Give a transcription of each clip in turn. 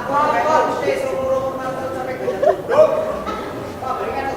Apa kok sih suruh mantan sampai gede duduk? Pabrikan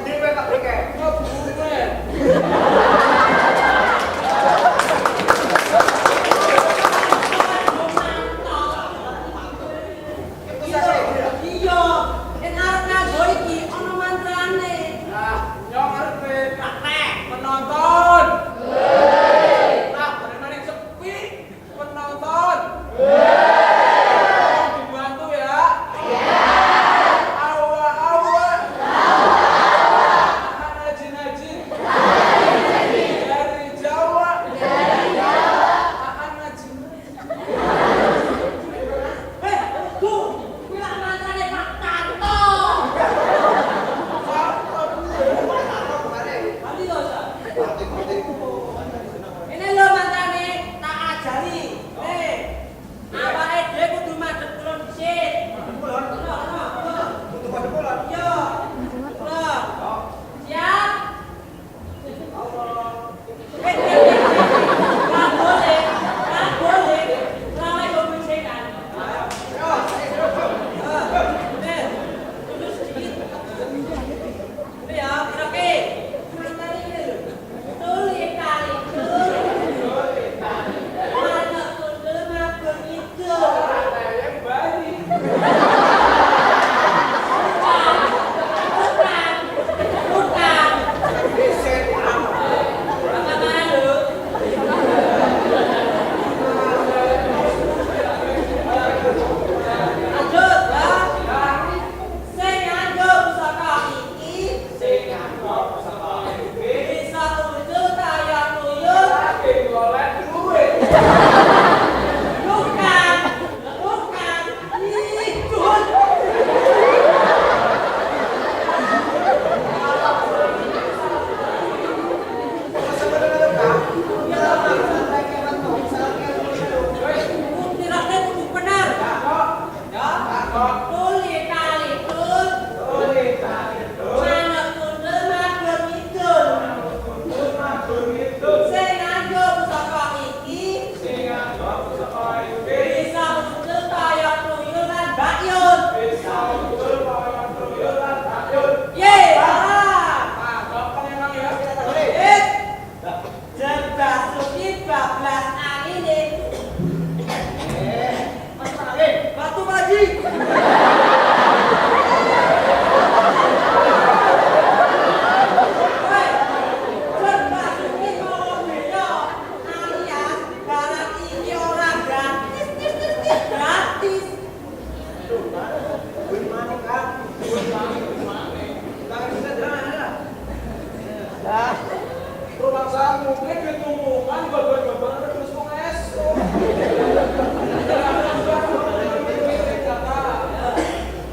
Rumah saya mungkin ditumpukan buat terus mengesok.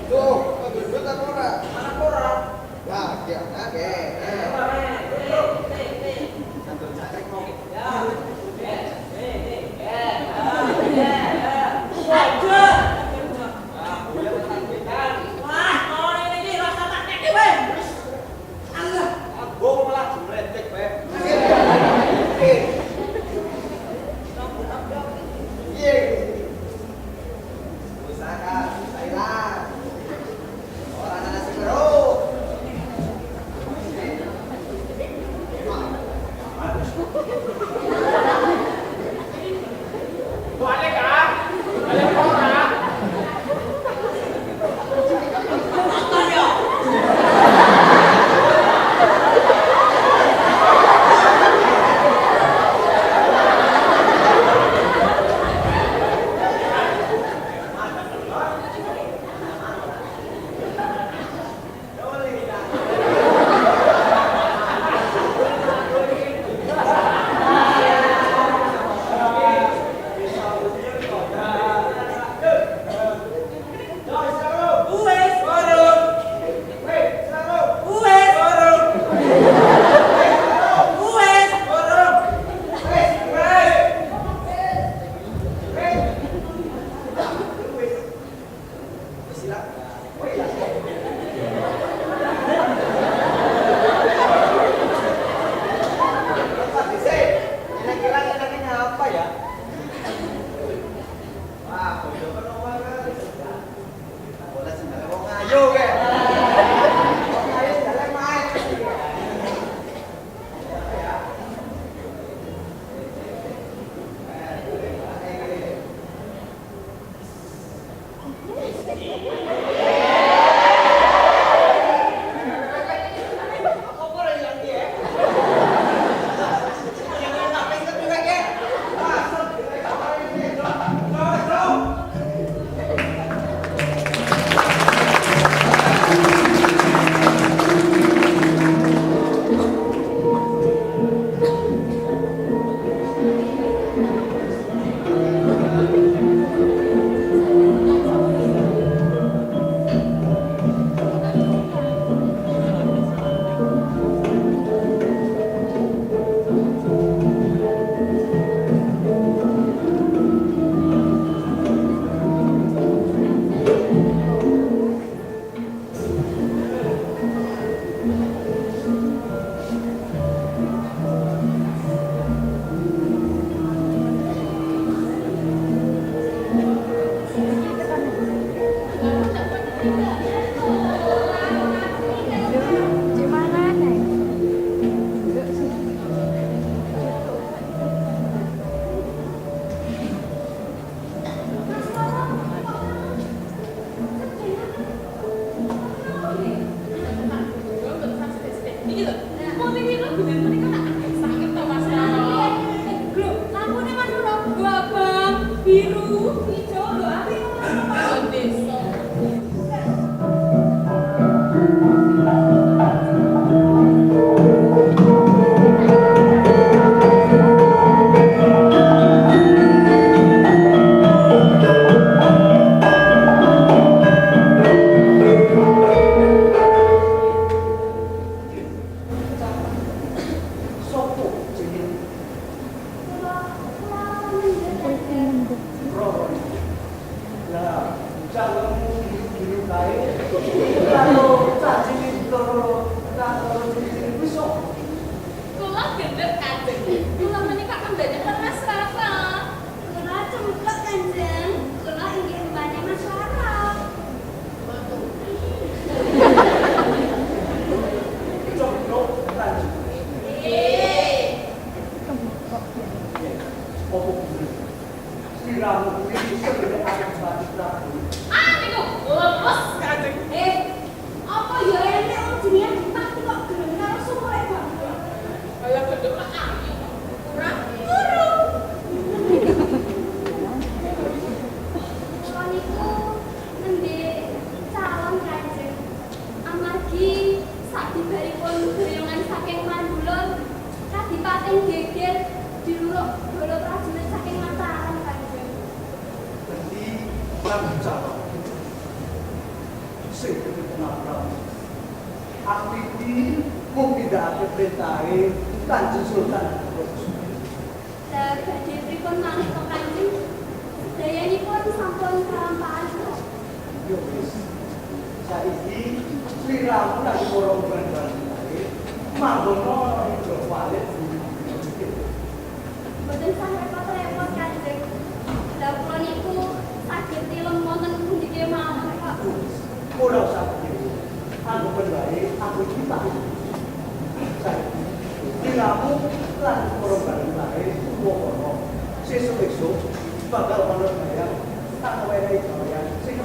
Tuh, keduduk apa ora? Anak ora. Nah, ya, oke. kaping geger diruluk bala prajurit saking Mataram Kanjeng. Jadi Prabu Jawa sing kenal aku iki mung pindhahake perintahe Kanjeng Sultan. Lah badhe pripun malih to Kanjeng? Dayanipun sampun kalampahan kok. Yo wis. Saiki sliramu lagi borong barang-barang kae. Manggono ing jero walet. Mboten sah repot-repot Kanjeng. Lah kula niku saged tilem wonten pundi kemawon kok. Ora usah begitu. Aku penwae aku iki tak. Saiki sliramu lagi borong barang kae tuwa-tuwa. Sesuk-esuk bakal ono bayar tak wenehi bayar sing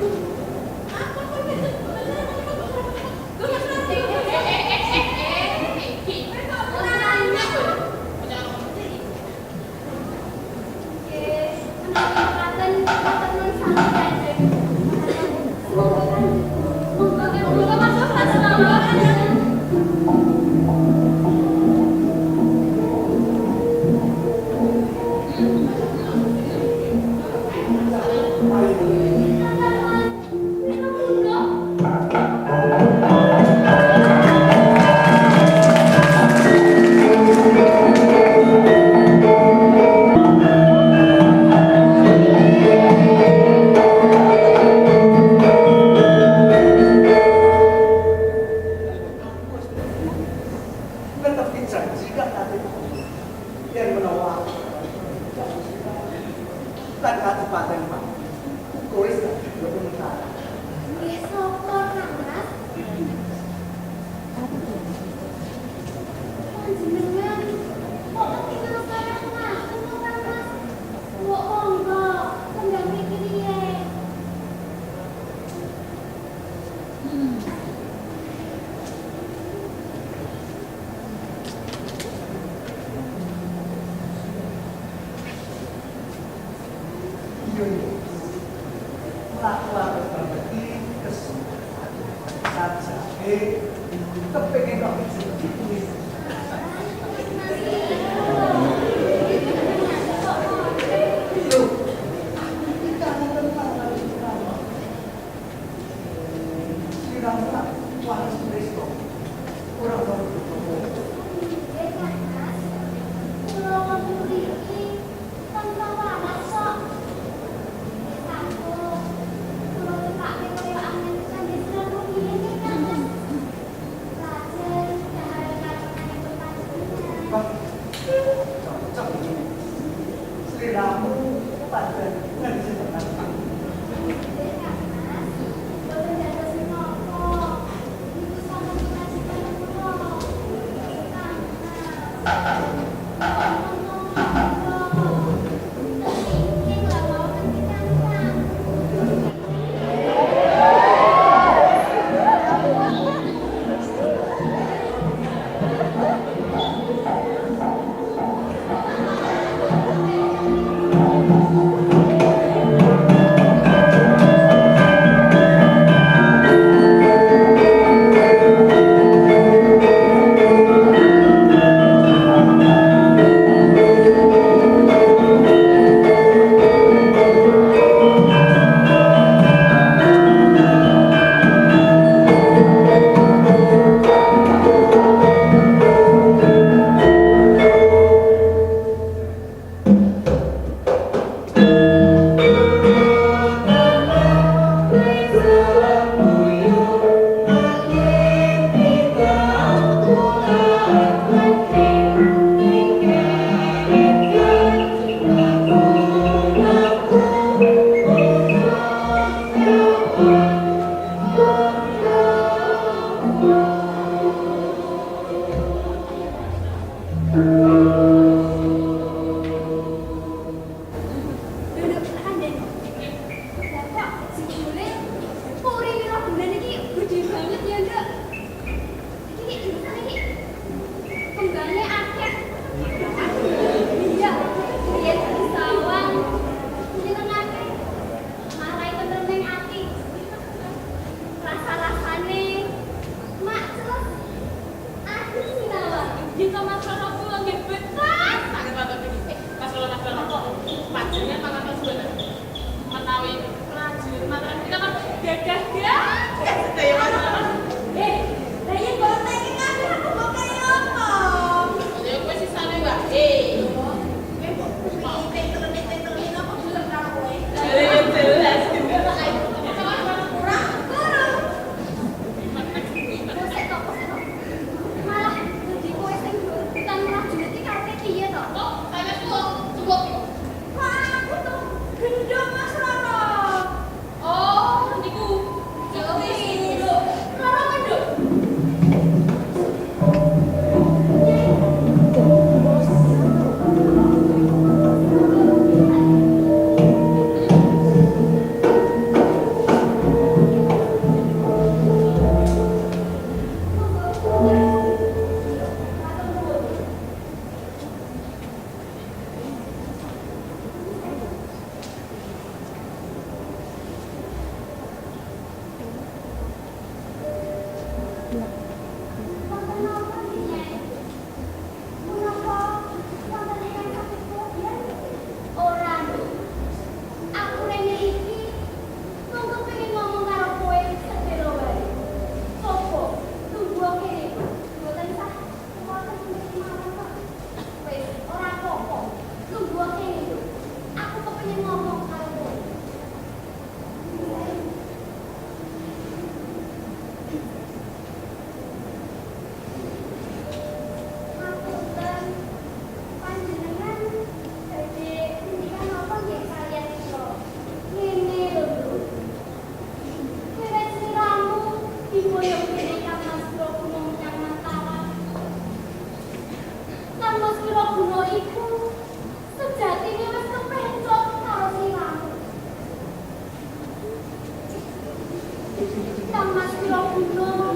Kang Mas Wiroguna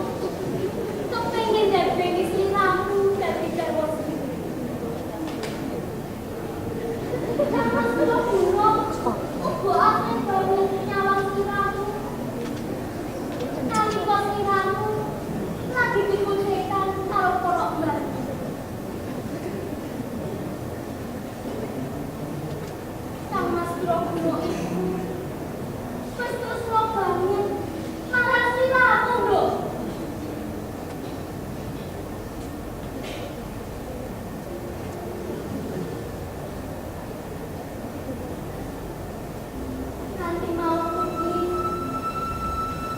kepengin ndarbeni sliramu dadi garwa sendiri. Kang Mas Wiroguna uga akeh banget nyawang sliramu. Nalika sliramu lagi dikucekkan karo para mbah. Kang Mas Wiroguna iku wis tresna banget marang sliramu lho. Nanti mau kuwi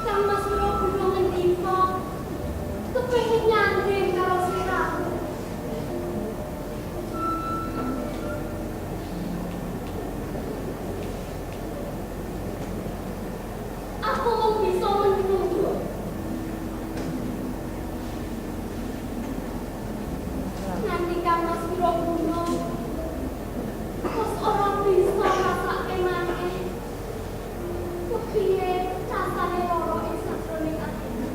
Kang Mas Wiroguna ngendika kepengin nyanding karo sliramu. Aku mung bisa menunggu. Nanti Kang Mas Wiroguna wis ora bisa masake maneh. Kepiye rasane lara ing sakroning atiku.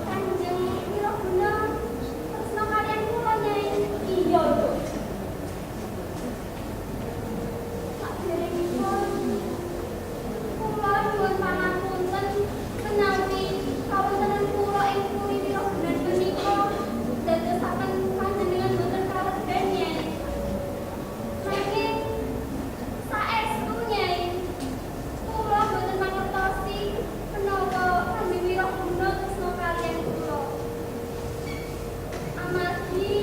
Kanjeng Wiroguna tresna kaliyan kula Nyai. Iya lho. Saderengipun kula nyuwun pangapunten menawi kawontenan kula ing puri Wiroguna menika dadosaken panjenengan boten kaledhen Nyai. Nanging saestu Nyai, kula boten mangertosi menawa Kanjeng Wiroguna tresna kaliyan kula. Amargi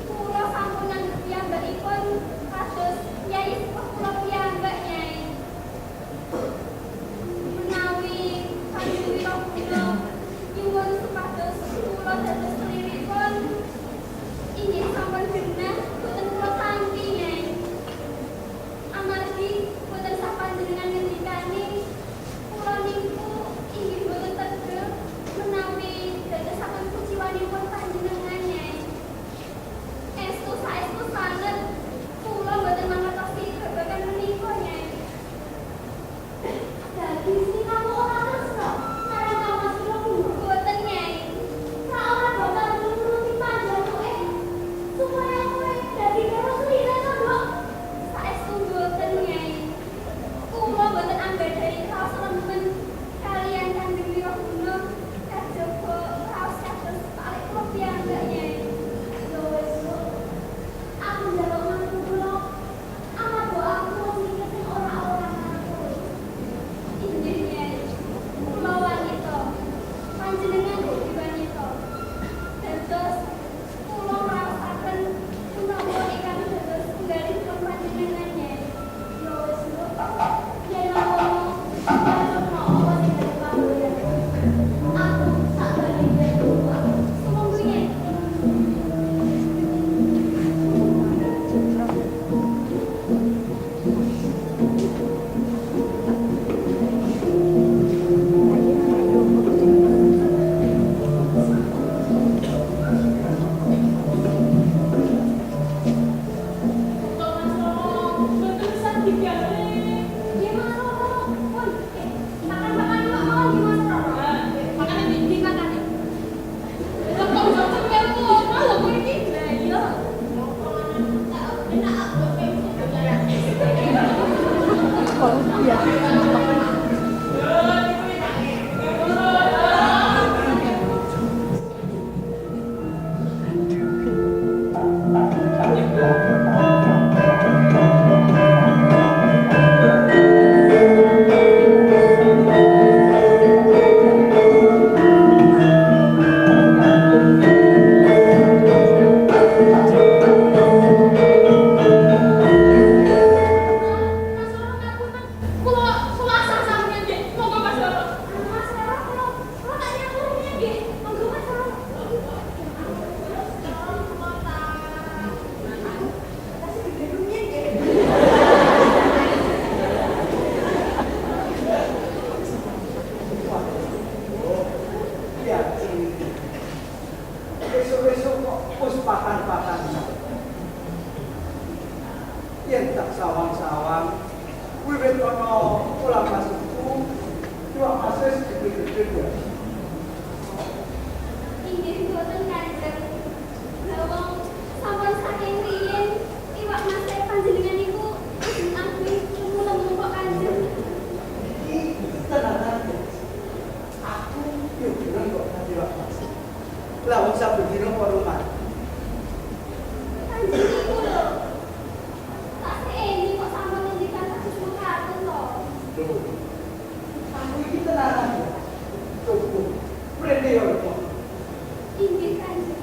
kula sampun nganggep piyambakipun kados Nyai sepuh kula piyambak Nyai. Menawi Kanjeng Wiroguna nyuwun supados kula dados keliripun, inggih sampun genah boten kula tampi Nyai. Amargi boten sapanjenengan ngendikani kula niku inggih boten tegel menawi dadosaken kuciwanipun panjenengan Nyai. Estu saestu sanget kula boten mangertosi babagan menika Nyai. Dadi sliramu ora tresna marang Kang Mas Wiroguna? Boten Nyai. Ora bakal nuruti panjaluke supaya kowe dadi karo slira to, Nduk? Saestu boten Nyai. Kula boten anggadhahi raos remen kaliyan Kanjeng Wiroguna kajaba raos kados kalih kula piyambak Nyai. Ya wis kok. Aku njaluk mantu kula amarga aku mikir sing ora-ora marang kowe. Inggih Nyai. Kula wanita. Panjenengan ugi wanita. Dados kula ngraosaken menawa ingkang dados tunggalipun panjenengan Nyai. Ya wis kok. Yen mawon panjenengan apa sing dadi panggonan. Aku sak bali kula. Sumangga Nyai. yen tak sawang-sawang wiwit ana ulah masukku cuma asis dipikir-pikir. Inggih mboten Kanjeng. Lawang sampun saking riyin iwak mas panjenengan niku angkuh lemu kok Kanjeng. Iki tenanan. Aku yo bilang kok nanti wak mas. Lah wong saben dina rumah. Kanjeng niku lho. Tak seeni kok sampun ngendikan kados mekaten lho. Lho. Aku iki tenanan. Cukup. Prene yo kok. Inggih Kanjeng.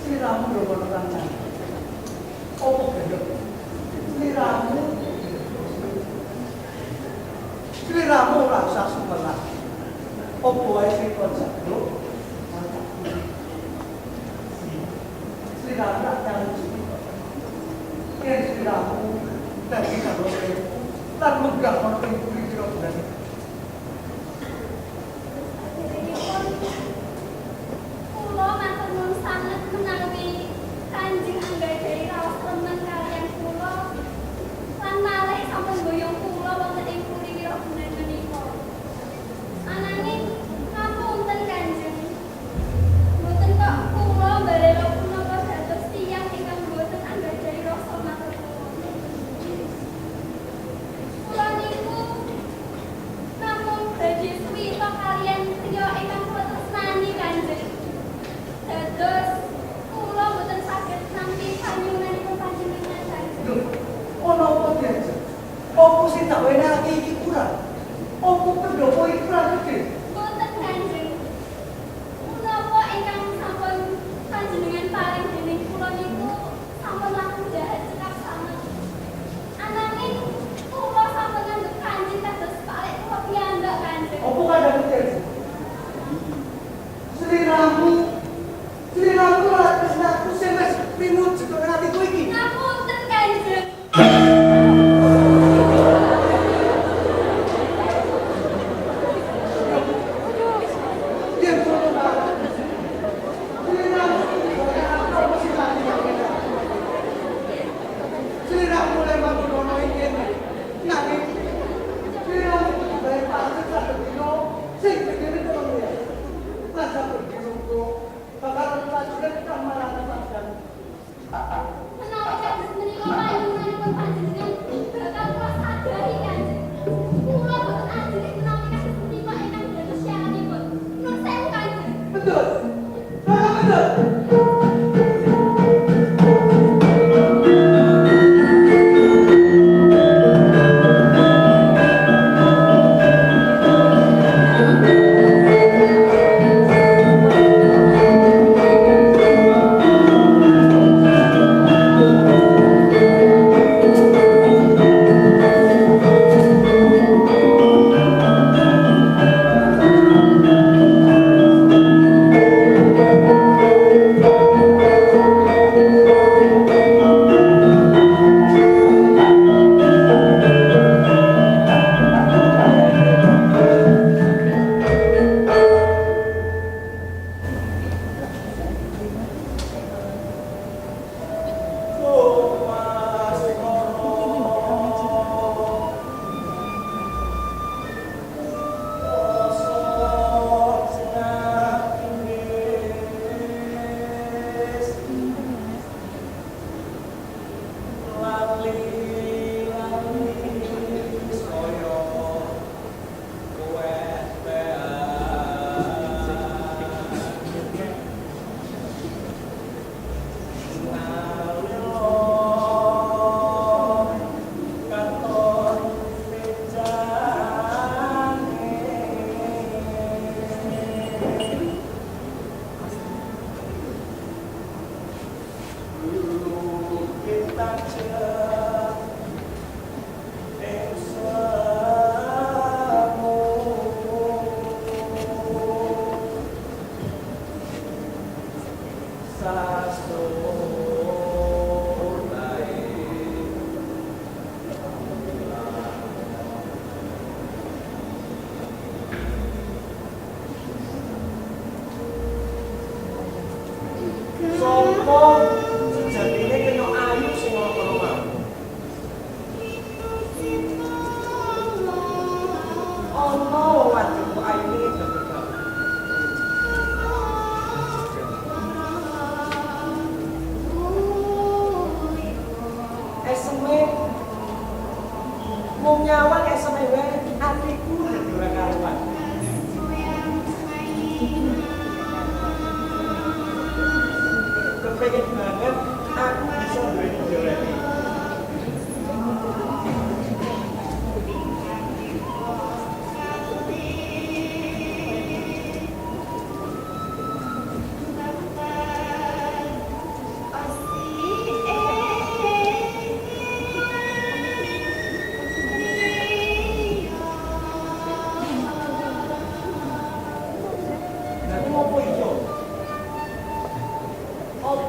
Sliramu lho kono kancan. Opo gendeng? Sliramu. Sliramu ora usah sumelah. Opo wae sing kon jago? Sliramu tak janji. Yen sliramu dadi karo lan megah ono ing pira bulan. Kula matur nuwun sanget menawi Kanjeng anggadhahi raos remen kaliyan kula lan malih sampun mboyong kula wonten ing puri Wirabunan menika. Ananging ngapunten Kanjeng. Mboten kok kula mbalela punapa dados tiyang ingkang mboten anggadhahi rasa matur nuwun. Kula niku namung badhe suwita kaliyan tiyang ingkang kula tresnani Kanjeng. Dados kula mboten saged nampi panyuwunanipun panjenengan Kanjeng. Lho, ono apa diajak? Opo sing tak wenehake iki kurang? Opo pendopo iki kurang gedhe? Mboten Kanjeng. Punapa ingkang sampun panjenengan paring dening kula niku sampun langkung jahat cekap sanget. Ananging kula sampun nganggep Kanjeng kados palek kula piyambak Kanjeng. Opo kadang diajak? Sliramu ora tresnaku sing wis pinuju kok atiku iki. Ngapunten Kanjeng. Yen kono banget. Sliramu apa sing tak dilakukan? Sliramu lewat kono iki. Nanging sliramu kudu bayar pajak sak dino sing begini kono ya. Lah saben dino kok bakal lanjutan kamaran sampeyan. Menawi kados menika panyuwunanipun panjenengan bakal kula sadahi Kanjeng. Kula boten ajrih menawi kados menika ingkang dados syaratipun. Nuwun sewu Kanjeng. Betul. Betul. Sasto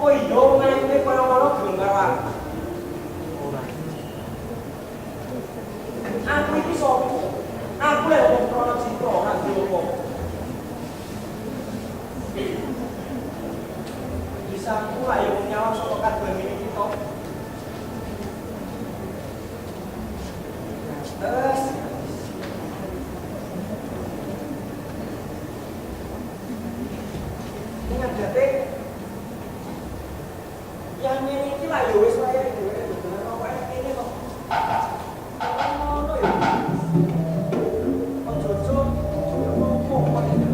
Oh iya, ngene kono-kono gelem karo aku. Ora. Aku iki sapa? Aku lek wong krono citra ora apa. Bisa aku lah yang nyawang saka kadang ini kita. Terus ini ngajate yang ini iki lah ya wis wae dhewe bener apa ini kok. Ngono ya. Ojo-ojo ngomong kok iki.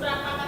Raka.